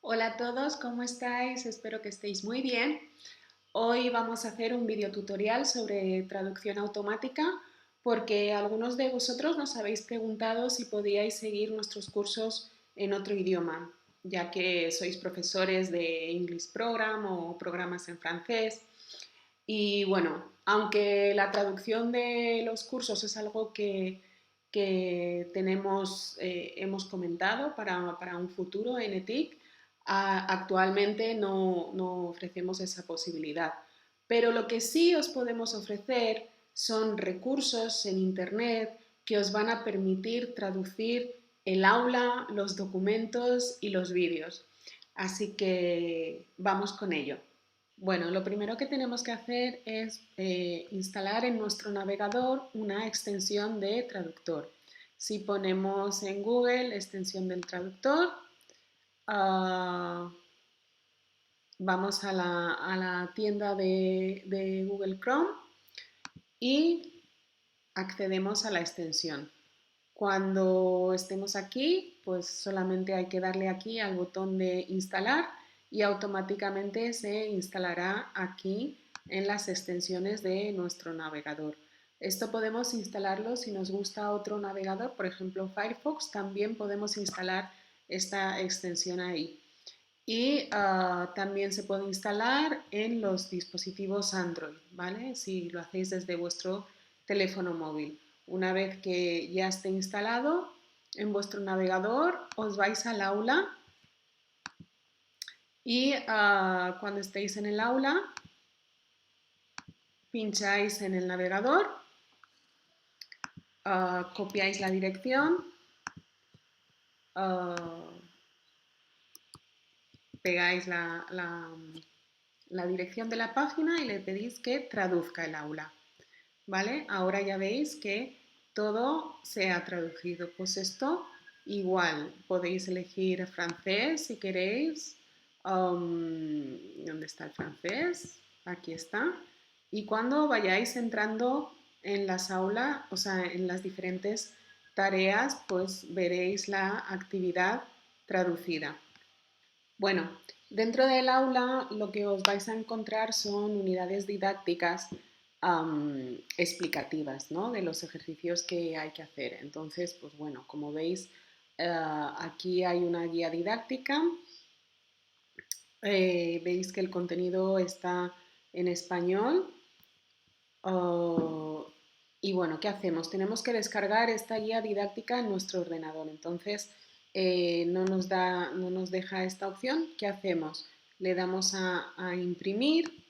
Hola a todos, ¿cómo estáis? Espero que estéis muy bien. Hoy vamos a hacer un video tutorial sobre traducción automática porque algunos de vosotros nos habéis preguntado si podíais seguir nuestros cursos en otro idioma, ya que sois profesores de English Program o programas en francés. Y bueno, aunque la traducción de los cursos es algo que hemos comentado para un futuro en ETIC, actualmente no ofrecemos esa posibilidad. Pero lo que sí os podemos ofrecer son recursos en Internet que os van a permitir traducir el aula, los documentos y los vídeos. Así que vamos con ello. Bueno, lo primero que tenemos que hacer es instalar en nuestro navegador una extensión de traductor. Si ponemos en Google extensión del traductor, uh, vamos a la tienda de Google Chrome y accedemos a la extensión. Cuando estemos aquí, pues solamente hay que darle aquí al botón de instalar y automáticamente se instalará aquí en las extensiones de nuestro navegador. Esto podemos instalarlo si nos gusta otro navegador, por ejemplo Firefox, también podemos instalar esta extensión ahí. Y también se puede instalar en los dispositivos Android, ¿vale? Si lo hacéis desde vuestro teléfono móvil. Una vez que ya esté instalado en vuestro navegador, os vais al aula y cuando estéis en el aula, pincháis en el navegador, copiáis la dirección, uh, pegáis la dirección de la página y le pedís que traduzca el aula. ¿Vale? Ahora ya veis que todo se ha traducido. Pues esto igual, podéis elegir francés si queréis. ¿Dónde está el francés? Aquí está. Y cuando vayáis entrando en las aulas, o sea, en las diferentes tareas, pues veréis la actividad traducida. Bueno, dentro del aula lo que os vais a encontrar son unidades didácticas explicativas, ¿no? De los ejercicios que hay que hacer. Entonces, pues bueno, como veis, aquí hay una guía didáctica. Veis que el contenido está en español. Oh, y bueno, ¿qué hacemos? Tenemos que descargar esta guía didáctica en nuestro ordenador. Entonces, no nos deja esta opción. ¿Qué hacemos? Le damos a imprimir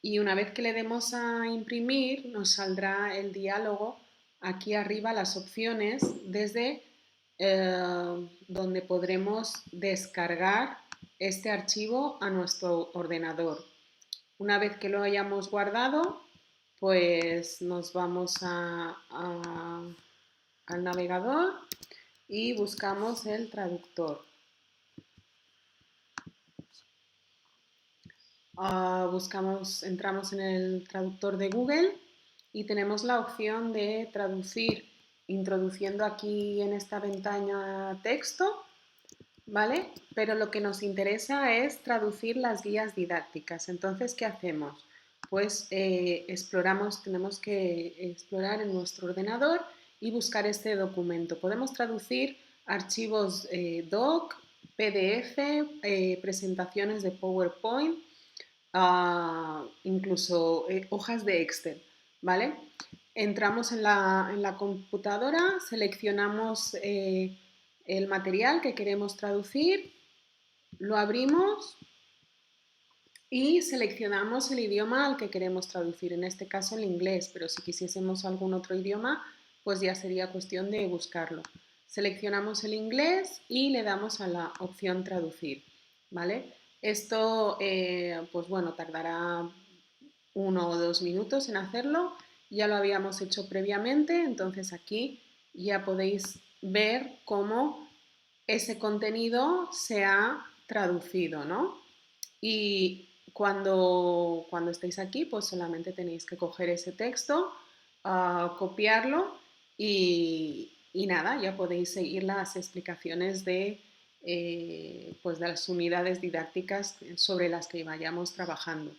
y una vez que le demos a imprimir, nos saldrá el diálogo aquí arriba, las opciones, desde donde podremos descargar este archivo a nuestro ordenador. Una vez que lo hayamos guardado, pues nos vamos al navegador y buscamos el traductor. Entramos en el traductor de Google y tenemos la opción de traducir introduciendo aquí en esta ventana texto, ¿vale? Pero lo que nos interesa es traducir las guías didácticas. Entonces, ¿qué hacemos? Pues tenemos que explorar en nuestro ordenador y buscar este documento. Podemos traducir archivos doc, PDF, presentaciones de PowerPoint, incluso hojas de Excel, ¿vale? Entramos en la computadora, seleccionamos el material que queremos traducir, lo abrimos y seleccionamos el idioma al que queremos traducir, en este caso el inglés, pero si quisiésemos algún otro idioma, pues ya sería cuestión de buscarlo. Seleccionamos el inglés y le damos a la opción traducir, ¿vale? Esto, pues bueno, tardará 1 o 2 minutos en hacerlo. Ya lo habíamos hecho previamente, entonces aquí ya podéis ver cómo ese contenido se ha traducido, ¿no? Y cuando estéis aquí, pues solamente tenéis que coger ese texto, copiarlo y nada, ya podéis seguir las explicaciones de pues de las unidades didácticas sobre las que vayamos trabajando.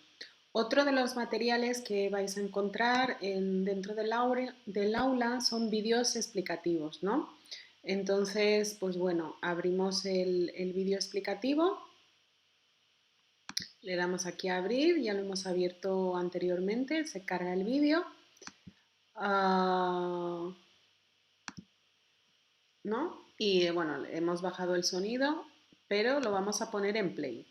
Otro de los materiales que vais a encontrar dentro del aula son vídeos explicativos, ¿no? Entonces, pues bueno, abrimos el vídeo explicativo, le damos aquí a abrir, ya lo hemos abierto anteriormente, se carga el vídeo, ¿no? Y bueno, hemos bajado el sonido, pero lo vamos a poner en play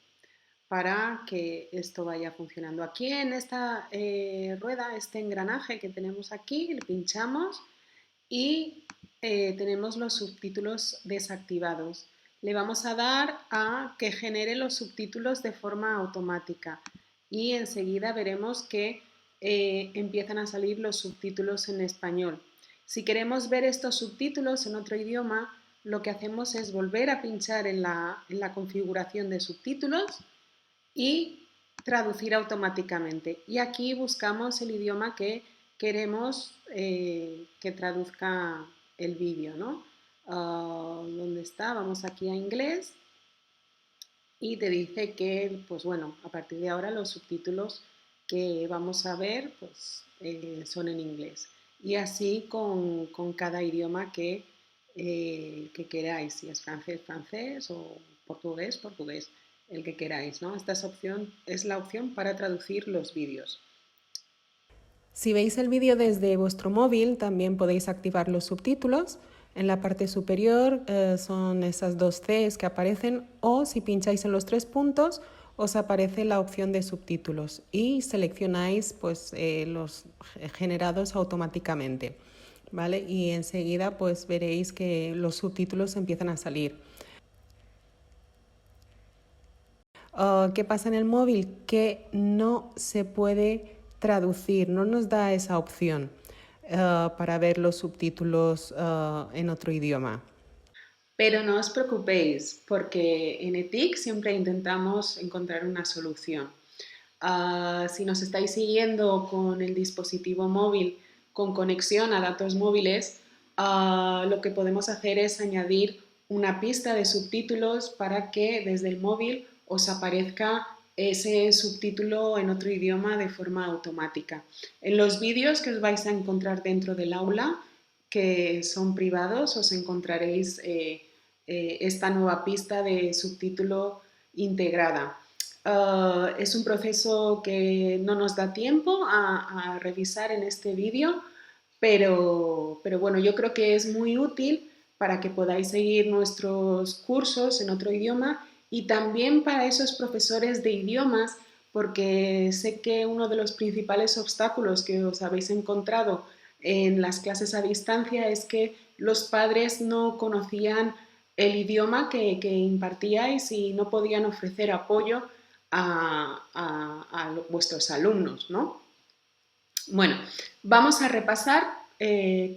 para que esto vaya funcionando. Aquí en esta rueda, este engranaje que tenemos aquí, le pinchamos y tenemos los subtítulos desactivados. Le vamos a dar a que genere los subtítulos de forma automática y enseguida veremos que empiezan a salir los subtítulos en español. Si queremos ver estos subtítulos en otro idioma, lo que hacemos es volver a pinchar en la configuración de subtítulos y traducir automáticamente. Y aquí buscamos el idioma que queremos que traduzca el vídeo, ¿no? ¿Dónde está? Vamos aquí a inglés y te dice que, pues bueno, a partir de ahora los subtítulos que vamos a ver pues, son en inglés. Y así con cada idioma que queráis, si es francés, francés o portugués, portugués, el que queráis, ¿no? Esta es la opción para traducir los vídeos. Si veis el vídeo desde vuestro móvil, también podéis activar los subtítulos. En la parte superior son esas dos Cs que aparecen, o si pincháis en los tres puntos os aparece la opción de subtítulos y seleccionáis pues, los generados automáticamente, ¿vale? Y enseguida pues, veréis que los subtítulos empiezan a salir. ¿Qué pasa en el móvil? Que no se puede traducir, no nos da esa opción para ver los subtítulos en otro idioma. Pero no os preocupéis, porque en ETIC siempre intentamos encontrar una solución. Si nos estáis siguiendo con el dispositivo móvil con conexión a datos móviles, lo que podemos hacer es añadir una pista de subtítulos para que desde el móvil os aparezca ese subtítulo en otro idioma de forma automática. En los vídeos que os vais a encontrar dentro del aula, que son privados, os encontraréis esta nueva pista de subtítulo integrada. Es un proceso que no nos da tiempo a revisar en este vídeo, pero bueno, yo creo que es muy útil para que podáis seguir nuestros cursos en otro idioma y también para esos profesores de idiomas, porque sé que uno de los principales obstáculos que os habéis encontrado en las clases a distancia es que los padres no conocían el idioma que impartíais y no podían ofrecer apoyo a vuestros alumnos, ¿no? Bueno, vamos a repasar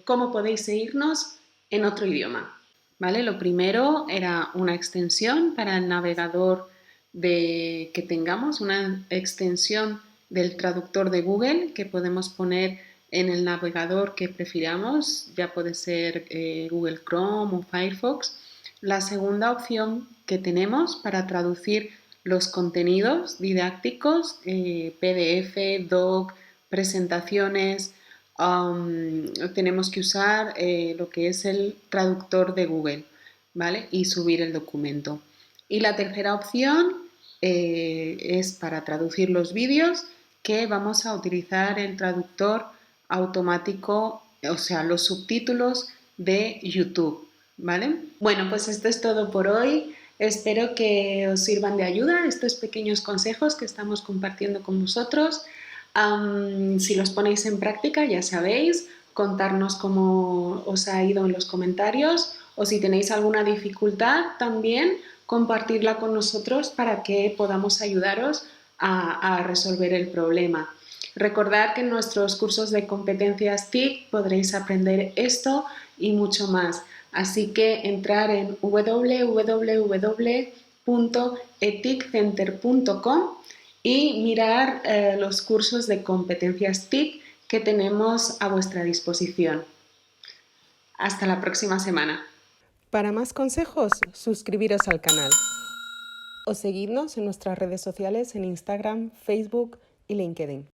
cómo podéis seguirnos en otro idioma. ¿Vale? Lo primero era una extensión para el navegador que tengamos, una extensión del traductor de Google que podemos poner en el navegador que prefiramos, ya puede ser Google Chrome o Firefox. La segunda opción que tenemos para traducir los contenidos didácticos, PDF, doc, presentaciones, tenemos que usar lo que es el traductor de Google, ¿vale? Y subir el documento. Y la tercera opción es para traducir los vídeos, que vamos a utilizar el traductor automático, o sea, los subtítulos de YouTube, ¿vale? Bueno, pues esto es todo por hoy. Espero que os sirvan de ayuda estos pequeños consejos que estamos compartiendo con vosotros. Si los ponéis en práctica, ya sabéis, contarnos cómo os ha ido en los comentarios o si tenéis alguna dificultad también compartirla con nosotros para que podamos ayudaros a resolver el problema. Recordad que en nuestros cursos de competencias TIC podréis aprender esto y mucho más. Así que entrar en www.eticcenter.com y mirar los cursos de competencias TIC que tenemos a vuestra disposición. Hasta la próxima semana. Para más consejos, suscribiros al canal o seguidnos en nuestras redes sociales en Instagram, Facebook y LinkedIn.